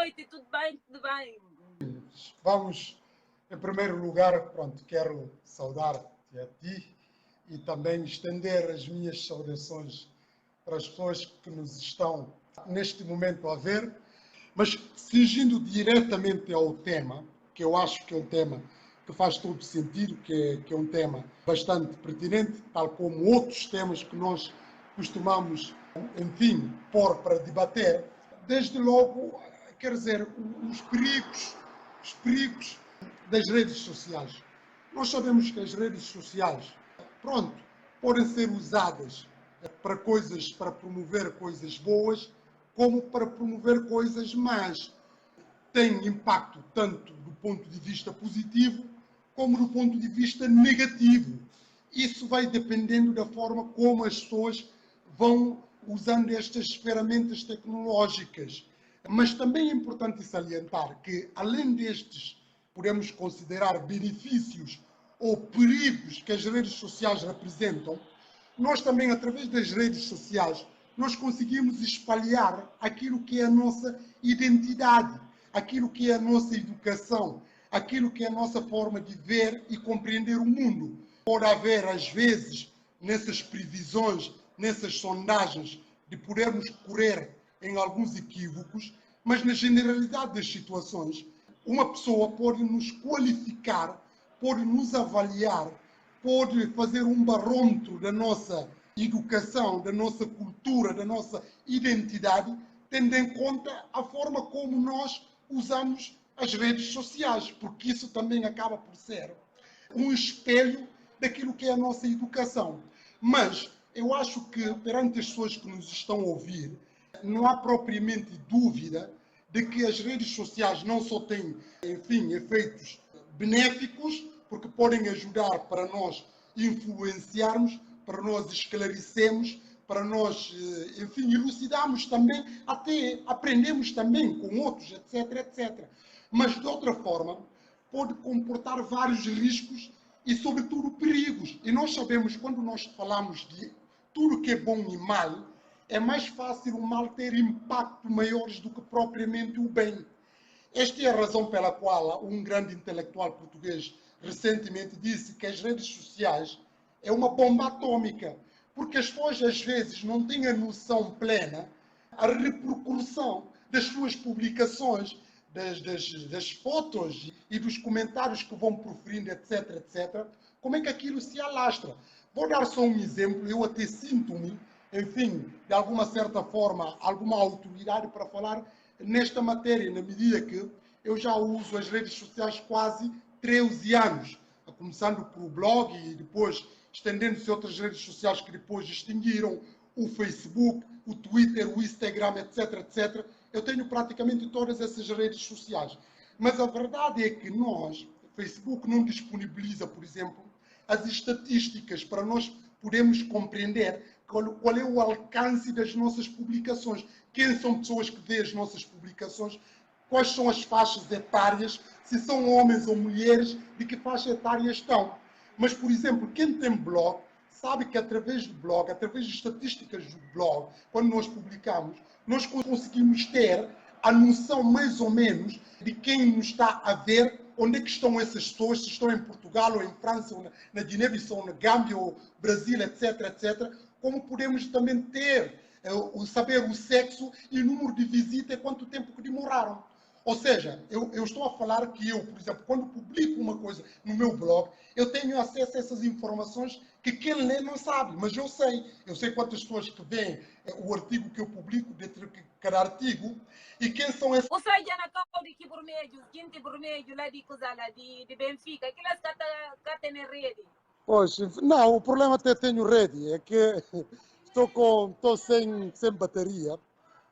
noite, tudo bem? Tudo bem. Vamos, em primeiro lugar, pronto, quero saudar-te a ti e também estender as minhas saudações para as pessoas que nos estão neste momento a ver, mas cingindo diretamente ao tema, que eu acho que é um tema que faz todo sentido, que é um tema bastante pertinente, tal como outros temas que nós costumamos, enfim, pôr para debater. Desde logo, quer dizer, os perigos das redes sociais. Nós sabemos que as redes sociais, pronto, podem ser usadas para coisas, para promover coisas boas, como para promover coisas más. Tem impacto tanto do ponto de vista positivo como do ponto de vista negativo. Isso vai dependendo da forma como as pessoas vão usando estas ferramentas tecnológicas. Mas também é importante salientar que, além destes, podemos considerar benefícios ou perigos que as redes sociais representam, nós também, através das redes sociais, nós conseguimos espalhar aquilo que é a nossa identidade, aquilo que é a nossa educação, aquilo que é a nossa forma de ver e compreender o mundo. Pode haver, às vezes, nessas previsões, nessas sondagens, de podermos correr em alguns equívocos, mas na generalidade das situações, uma pessoa pode nos qualificar, pode nos avaliar, pode fazer um barômetro da nossa educação, da nossa cultura, da nossa identidade, tendo em conta a forma como nós usamos as redes sociais, porque isso também acaba por ser um espelho daquilo que é a nossa educação. Mas eu acho que, perante as pessoas que nos estão a ouvir, não há propriamente dúvida de que as redes sociais não só têm, enfim, efeitos benéficos, porque podem ajudar para nós influenciarmos, para nós esclarecermos, para nós, enfim, elucidarmos também, até aprendemos também com outros, etc, etc. Mas, de outra forma, pode comportar vários riscos e, sobretudo, perigos. E nós sabemos, quando nós falamos de tudo que é bom e mal, é mais fácil o mal ter impacto maiores do que propriamente o bem. Esta é a razão pela qual um grande intelectual português recentemente disse que as redes sociais é uma bomba atômica, porque as pessoas às vezes não têm a noção plena, a repercussão das suas publicações, das fotos e dos comentários que vão proferindo, etc, etc, como é que aquilo se alastra. Vou dar só um exemplo, eu até sinto-me, enfim, de alguma certa forma, alguma autoridade para falar nesta matéria, na medida que eu já uso as redes sociais quase 13 anos, começando pelo blog e depois estendendo-se a outras redes sociais que depois extinguiram, o Facebook, o Twitter, o Instagram, etc, etc. Eu tenho praticamente todas essas redes sociais. Mas a verdade é que nós, o Facebook não disponibiliza, por exemplo, as estatísticas para nós podermos compreender qual é o alcance das nossas publicações, quem são pessoas que veem as nossas publicações, quais são as faixas etárias, se são homens ou mulheres, de que faixa etária estão. Mas, por exemplo, quem tem blog, sabe que através do blog, através de estatísticas do blog, quando nós publicamos, nós conseguimos ter a noção mais ou menos de quem nos está a ver, onde é que estão essas pessoas, se estão em Portugal ou em França, ou na Guiné-Bissau, ou na Gâmbia, ou Brasil, etc, etc, como podemos também ter, saber o sexo e o número de visita e quanto tempo que demoraram. Ou seja, eu estou a falar que eu, por exemplo, quando publico uma coisa no meu blog, eu tenho acesso a essas informações que quem lê não sabe, mas eu sei. Eu sei quantas pessoas que veem o artigo que eu publico, dentro de cada artigo, e quem são essas... O seja na causa de Bormédio, quinto Bormédio, lá de Cusala, de Benfica, que elas catem na rede. Pois, não, o problema até tenho rede, é que estou sem bateria.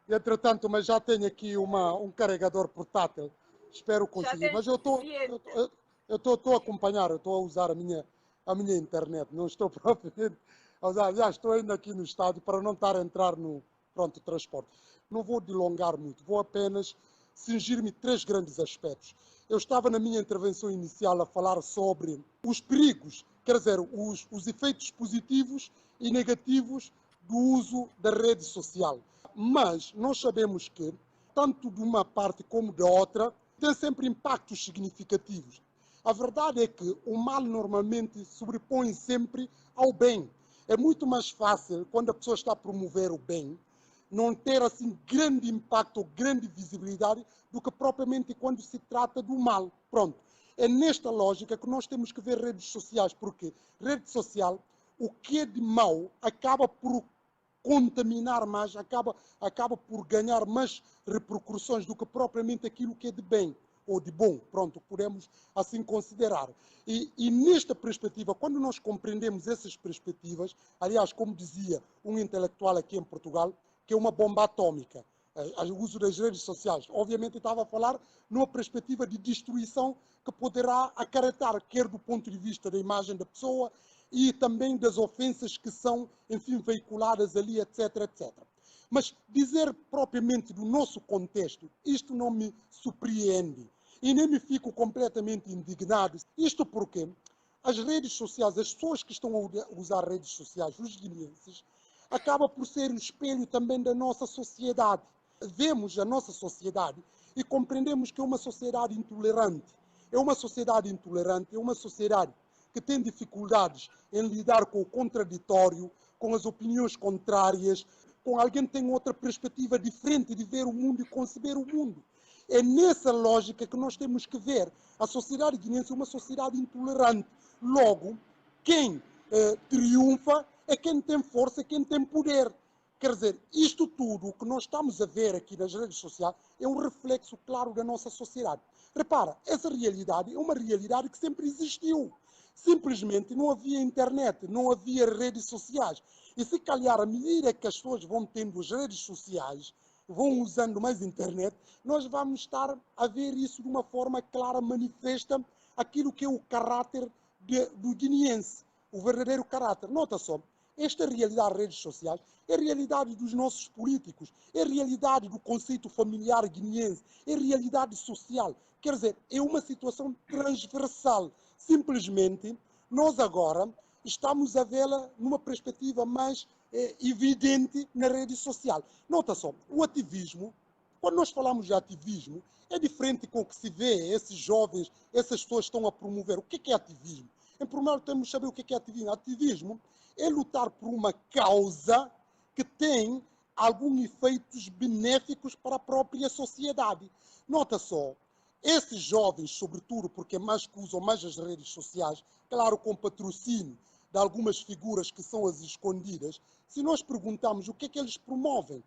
Entretanto, mas já tenho aqui um carregador portátil. Espero conseguir. Mas eu estou a acompanhar, eu estou a usar a minha internet. Não estou propriamente a usar. Já estou ainda aqui no estádio para não estar a entrar no transporte. Não vou delongar muito, vou apenas cingir-me 3 grandes aspectos. Eu estava na minha intervenção inicial a falar sobre os perigos, quer dizer, os efeitos positivos e negativos do uso da rede social. Mas nós sabemos que tanto de uma parte como da outra, tem sempre impactos significativos. A verdade é que o mal normalmente sobrepõe sempre ao bem. É muito mais fácil, quando a pessoa está a promover o bem, não ter assim grande impacto ou grande visibilidade do que propriamente quando se trata do mal. Pronto. É nesta lógica que nós temos que ver redes sociais, porque rede social, o que é de mau, acaba por contaminar mais, acaba por ganhar mais repercussões do que propriamente aquilo que é de bem ou de bom, pronto, podemos assim considerar. E nesta perspectiva, quando nós compreendemos essas perspectivas, aliás, como dizia um intelectual aqui em Portugal, que é uma bomba atômica, o uso das redes sociais. Obviamente estava a falar numa perspectiva de destruição que poderá acarretar, quer do ponto de vista da imagem da pessoa e também das ofensas que são, enfim, veiculadas ali, etc, etc. Mas dizer propriamente do nosso contexto, isto não me surpreende e nem me fico completamente indignado. Isto porque as redes sociais, as pessoas que estão a usar redes sociais, os guineenses, acaba por ser o espelho também da nossa sociedade. Vemos a nossa sociedade e compreendemos que é uma sociedade intolerante. É uma sociedade intolerante, é uma sociedade que tem dificuldades em lidar com o contraditório, com as opiniões contrárias, com alguém que tem outra perspectiva diferente de ver o mundo e conceber o mundo. É nessa lógica que nós temos que ver. A sociedade guineense é uma sociedade intolerante. Logo, quem triunfa é quem tem força, é quem tem poder. Quer dizer, isto tudo, o que nós estamos a ver aqui nas redes sociais, é um reflexo claro da nossa sociedade. Repara, essa realidade é uma realidade que sempre existiu. Simplesmente não havia internet, não havia redes sociais. E se calhar, à medida que as pessoas vão tendo as redes sociais, vão usando mais internet, nós vamos estar a ver isso de uma forma clara, manifesta aquilo que é o caráter do guineense, o verdadeiro caráter. Nota só, esta realidade das redes sociais é a realidade dos nossos políticos, é a realidade do conceito familiar guineense, é a realidade social. Quer dizer, é uma situação transversal. Simplesmente, nós agora estamos a vê-la numa perspectiva mais evidente na rede social. Nota só, o ativismo, quando nós falamos de ativismo, é diferente com o que se vê, esses jovens, essas pessoas estão a promover. O que é ativismo? Em primeiro lugar, temos que saber o que é ativismo. Ativismo é lutar por uma causa que tem alguns efeitos benéficos para a própria sociedade. Nota só, esses jovens, sobretudo, porque é mais que usam mais as redes sociais, claro, com patrocínio de algumas figuras que são as escondidas, se nós perguntarmos o que eles promovem,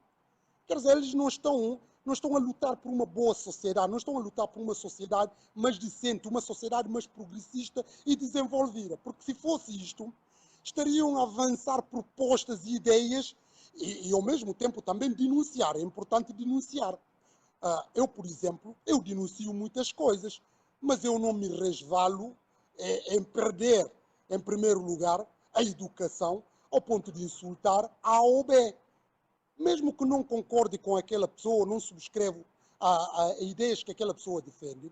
quer dizer, eles não estão a lutar por uma boa sociedade, não estão a lutar por uma sociedade mais decente, uma sociedade mais progressista e desenvolvida. Porque se fosse isto, estariam a avançar propostas e ideias e ao mesmo tempo também denunciar. É importante denunciar. Eu, por exemplo, eu denuncio muitas coisas, mas eu não me resvalo em perder, em primeiro lugar, a educação ao ponto de insultar A ou B. Mesmo que não concorde com aquela pessoa, não subscrevo a ideias que aquela pessoa defende,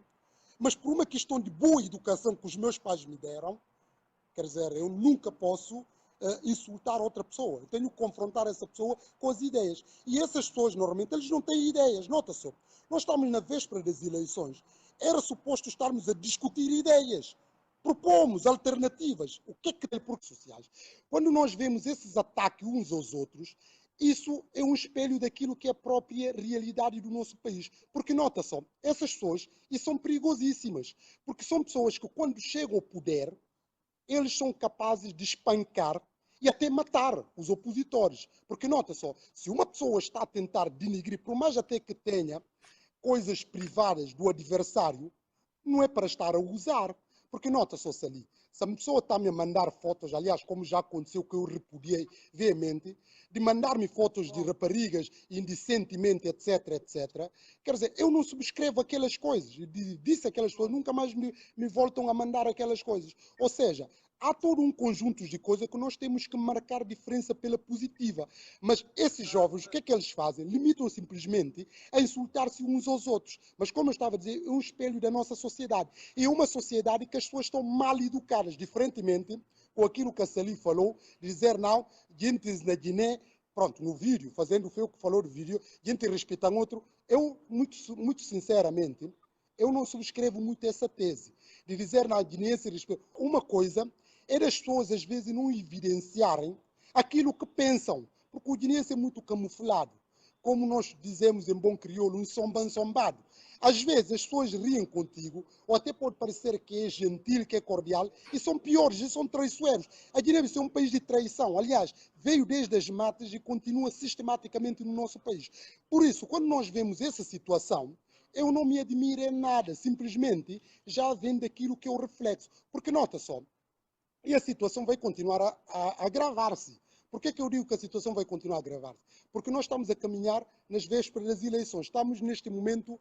mas por uma questão de boa educação que os meus pais me deram, quer dizer, eu nunca posso insultar outra pessoa. Eu tenho que confrontar essa pessoa com as ideias. E essas pessoas, normalmente, eles não têm ideias. Nota só, nós estamos na véspera das eleições. Era suposto estarmos a discutir ideias. Propomos alternativas. O que é que tem por sociais? Quando nós vemos esses ataques uns aos outros, isso é um espelho daquilo que é a própria realidade do nosso país. Porque, nota só, essas pessoas, e são perigosíssimas, porque são pessoas que, quando chegam ao poder, eles são capazes de espancar e até matar os opositores. Porque, nota só, se uma pessoa está a tentar denigrir, por mais até que tenha coisas privadas do adversário, não é para estar a usar. Porque, nota só, Sali, se a pessoa está-me a mandar fotos, aliás, como já aconteceu, que eu repudiei veemente, de mandar-me fotos de raparigas indecentemente, etc, etc, quer dizer, eu não subscrevo aquelas coisas. Disse aquelas pessoas, nunca mais me voltam a mandar aquelas coisas. Ou seja, há todo um conjunto de coisas que nós temos que marcar diferença pela positiva. Mas esses jovens, o que é que eles fazem? Limitam simplesmente a insultar-se uns aos outros. Mas, como eu estava a dizer, é um espelho da nossa sociedade. E é uma sociedade que as pessoas estão mal educadas, diferentemente com aquilo que a Sali falou, de dizer, não, gente na Guiné, pronto, no vídeo, fazendo foi o que falou do vídeo, gente respeita outro, eu, muito sinceramente, eu não subscrevo muito essa tese de dizer na Guiné se respeita. Uma coisa é as pessoas, às vezes, não evidenciarem aquilo que pensam, porque o guineense é muito camuflado. Como nós dizemos em bom crioulo, um sombado. Às vezes as pessoas riem contigo, ou até pode parecer que é gentil, que é cordial, e são piores, e são traiçoeiros. A Guiné é um país de traição. Aliás, veio desde as matas e continua sistematicamente no nosso país. Por isso, quando nós vemos essa situação, eu não me admiro em nada, simplesmente já vem daquilo que é o reflexo. Porque nota só, e a situação vai continuar a agravar-se. Por que eu digo que a situação vai continuar a agravar-se? Porque nós estamos a caminhar nas vésperas das eleições. Estamos, neste momento,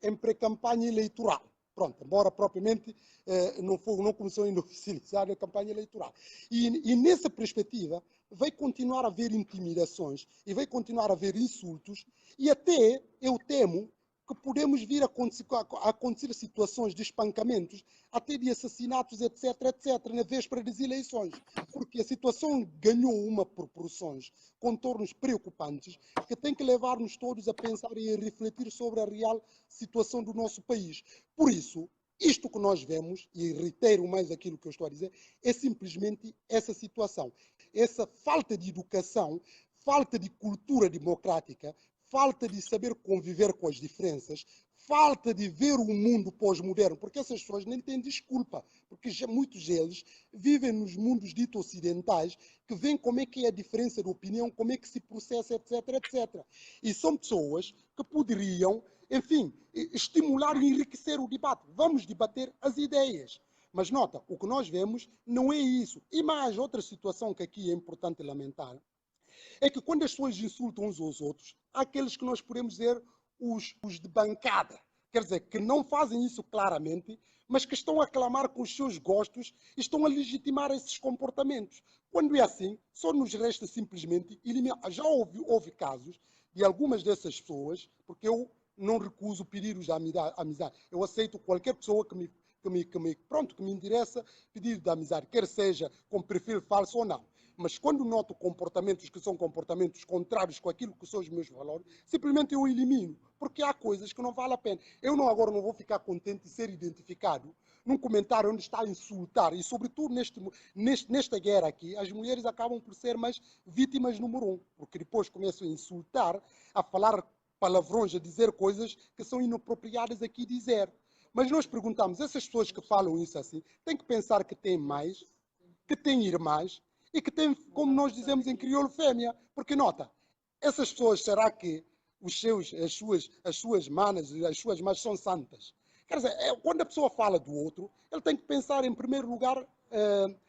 em pré-campanha eleitoral. Pronto, embora propriamente não começou ainda a oficializar a campanha eleitoral. E nessa perspectiva, vai continuar a haver intimidações e vai continuar a haver insultos e até, eu temo, que podemos vir a acontecer situações de espancamentos, até de assassinatos, etc., na véspera das eleições. Porque a situação ganhou uma proporções, contornos preocupantes, que tem que levar-nos todos a pensar e a refletir sobre a real situação do nosso país. Por isso, isto que nós vemos, e reitero mais aquilo que eu estou a dizer, é simplesmente essa situação. Essa falta de educação, falta de cultura democrática, falta de saber conviver com as diferenças, falta de ver o mundo pós-moderno, porque essas pessoas nem têm desculpa, porque muitos deles vivem nos mundos ditos ocidentais, que veem como é que é a diferença de opinião, como é que se processa, etc., E são pessoas que poderiam, enfim, estimular e enriquecer o debate. Vamos debater as ideias. Mas nota, o que nós vemos não é isso. E mais outra situação que aqui é importante lamentar, é que quando as pessoas insultam uns aos outros, há aqueles que nós podemos dizer os de bancada. Quer dizer, que não fazem isso claramente, mas que estão a clamar com os seus gostos e estão a legitimar esses comportamentos. Quando é assim, só nos resta simplesmente eliminar. Já houve casos de algumas dessas pessoas, porque eu não recuso pedir-os a amizade. Eu aceito qualquer pessoa que me interessa pedir de amizade, quer seja com perfil falso ou não. Mas quando noto comportamentos que são comportamentos contrários com aquilo que são os meus valores, simplesmente eu elimino, porque há coisas que não vale a pena. Eu agora não vou ficar contente de ser identificado num comentário onde está a insultar, e sobretudo nesta guerra aqui, as mulheres acabam por ser mais vítimas número 1, porque depois começam a insultar, a falar palavrões, a dizer coisas que são inapropriadas aqui dizer. Mas nós perguntamos, essas pessoas que falam isso assim, têm que pensar que têm mais, que têm irmãs, e que tem, como nós dizemos em crioulo, fêmea. Porque nota, essas pessoas, será que as suas manas, as suas mães são santas? Quer dizer, quando a pessoa fala do outro, ele tem que pensar em primeiro lugar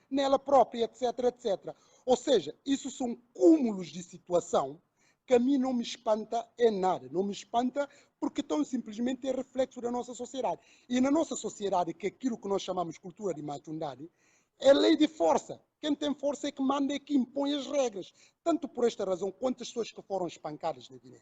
nela própria, etc. Ou seja, isso são cúmulos de situação que a mim não me espanta em nada. Não me espanta porque tão simplesmente é reflexo da nossa sociedade. E na nossa sociedade, que é aquilo que nós chamamos cultura de matundade, é lei de força. Quem tem força é que manda, é que impõe as regras. Tanto por esta razão, quantas pessoas que foram espancadas na Guiné,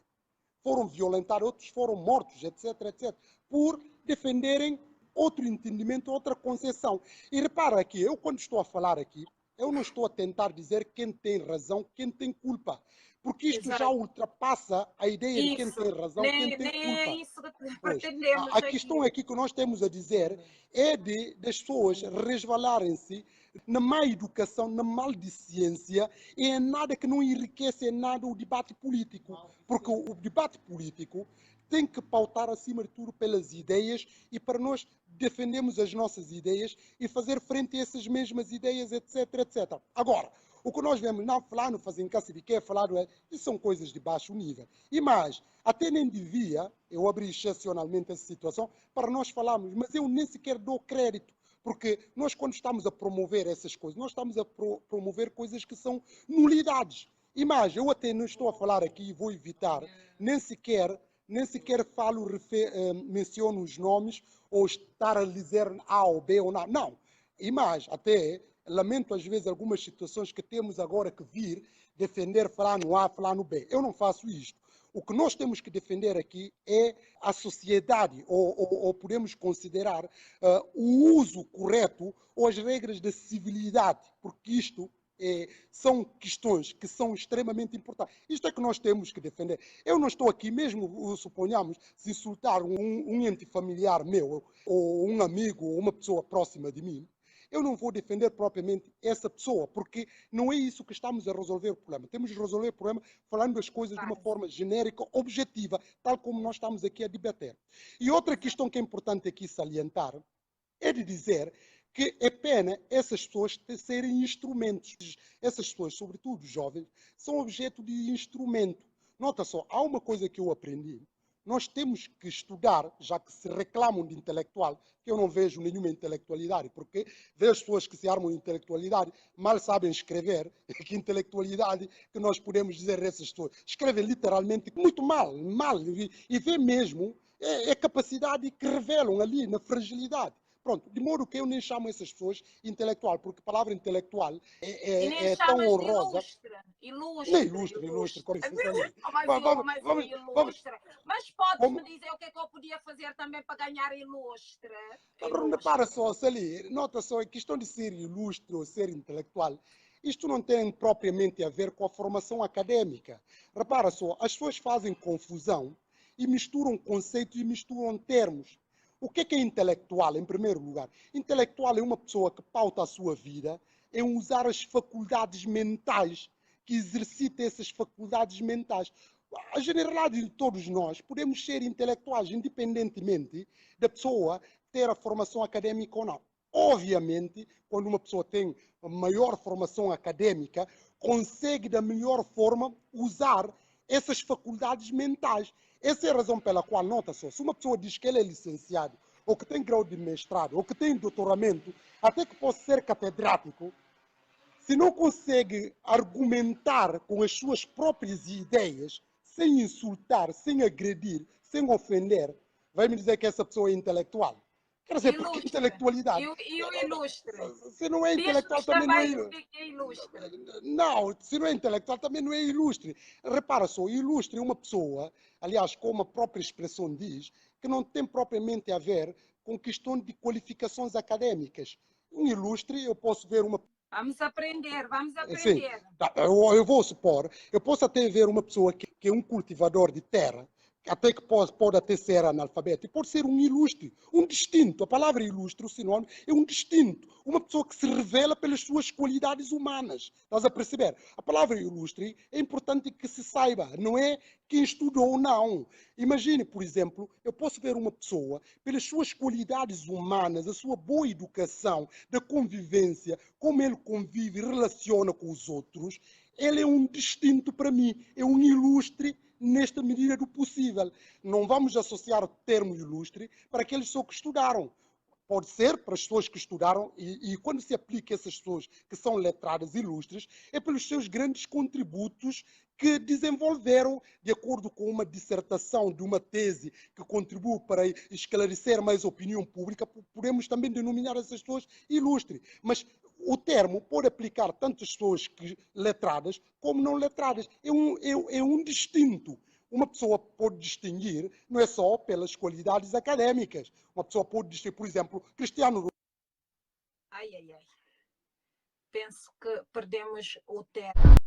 foram violentadas, outros foram mortos, etc., por defenderem outro entendimento, outra concepção. E repara aqui, eu quando estou a falar aqui, eu não estou a tentar dizer quem tem razão, quem tem culpa. Porque isto já ultrapassa a ideia de quem tem razão, quem tem culpa. Nem é isso que pretendemos a questão aqui que nós temos a dizer é das pessoas resvalarem-se na má educação, na maldicência, e é nada que não enriquece em nada o debate político. Porque o debate político tem que pautar, acima de tudo, pelas ideias, e para nós defendermos as nossas ideias e fazer frente a essas mesmas ideias, etc. Agora, o que nós vemos não falar no fazer de que é falar, isso são coisas de baixo nível. E mais, até nem devia, eu abri excepcionalmente essa situação, para nós falarmos, mas eu nem sequer dou crédito, porque nós quando estamos a promover essas coisas, nós estamos a promover coisas que são nulidades. E mais, eu até não estou a falar aqui, vou evitar, nem sequer falo, menciono os nomes, ou estar a dizer A ou B ou não. Não. E mais, até lamento às vezes algumas situações que temos agora que vir defender, falar no A, falar no B. Eu não faço isto. O que nós temos que defender aqui é a sociedade, ou podemos considerar o uso correto ou as regras da civilidade, porque isto são questões que são extremamente importantes. Isto é que nós temos que defender. Eu não estou aqui, mesmo suponhamos, se insultar um ente familiar meu, ou um amigo, ou uma pessoa próxima de mim, eu não vou defender propriamente essa pessoa, porque não é isso que estamos a resolver o problema. Temos de resolver o problema falando as coisas de uma forma genérica, objetiva, tal como nós estamos aqui a debater. E outra questão que é importante aqui salientar é de dizer que é pena essas pessoas serem instrumentos. Essas pessoas, sobretudo os jovens, são objeto de instrumento. Nota só, há uma coisa que eu aprendi. Nós temos que estudar, já que se reclamam de intelectual, que eu não vejo nenhuma intelectualidade, porque vejo pessoas que se armam de intelectualidade, mal sabem escrever, que intelectualidade que nós podemos dizer dessas pessoas. Escrevem literalmente muito mal, e vê mesmo a capacidade que revelam ali na fragilidade. Pronto, de modo que eu nem chamo essas pessoas intelectual, porque a palavra intelectual E nem é tão chamas de honrosa. Nem ilustre, com licença. Mas ilustre. Mas podes-me dizer o que é que eu podia fazer também para ganhar ilustre? Repara só, Sali, nota só, a questão de ser ilustre ou ser intelectual, isto não tem propriamente a ver com a formação acadêmica. Repara só, as pessoas fazem confusão e misturam conceitos e misturam termos. O que é intelectual, em primeiro lugar? Intelectual é uma pessoa que pauta a sua vida em usar as faculdades mentais, que exercita essas faculdades mentais. A generalidade de todos nós podemos ser intelectuais, independentemente da pessoa ter a formação académica ou não. Obviamente, quando uma pessoa tem a maior formação académica, consegue da melhor forma usar essas faculdades mentais. Essa é a razão pela qual, nota só, se uma pessoa diz que ele é licenciado, ou que tem grau de mestrado, ou que tem doutoramento, até que possa ser catedrático, se não consegue argumentar com as suas próprias ideias, sem insultar, sem agredir, sem ofender, vai me dizer que essa pessoa é intelectual. Quer dizer, porque intelectualidade... E o ilustre? Se não é intelectual, também não é ilustre. Não, se não é intelectual, também não é ilustre. Repara só, ilustre é uma pessoa, aliás, como a própria expressão diz, que não tem propriamente a ver com questão de qualificações acadêmicas. Um ilustre, eu posso ver uma... Vamos aprender. Sim, eu vou supor, eu posso até ver uma pessoa que é um cultivador de terra, até que pode até ser analfabeto, e pode ser um ilustre, um distinto. A palavra ilustre, o sinônimo, é um distinto. Uma pessoa que se revela pelas suas qualidades humanas. Estás a perceber? A palavra ilustre é importante que se saiba, não é quem estudou ou não. Imagine, por exemplo, eu posso ver uma pessoa pelas suas qualidades humanas, a sua boa educação, da convivência, como ele convive e relaciona com os outros. Ele é um distinto para mim, é um ilustre nesta medida do possível. Não vamos associar o termo ilustre para aqueles só que estudaram. Pode ser para as pessoas que estudaram, e quando se aplica a essas pessoas que são letradas ilustres, é pelos seus grandes contributos que desenvolveram, de acordo com uma dissertação de uma tese que contribuiu para esclarecer mais a opinião pública, podemos também denominar essas pessoas ilustres. Mas o termo pode aplicar tanto as pessoas letradas como não letradas. É um distinto. Uma pessoa pode distinguir, não é só pelas qualidades académicas. Uma pessoa pode distinguir, por exemplo, Cristiano Ronaldo. Penso que perdemos o termo.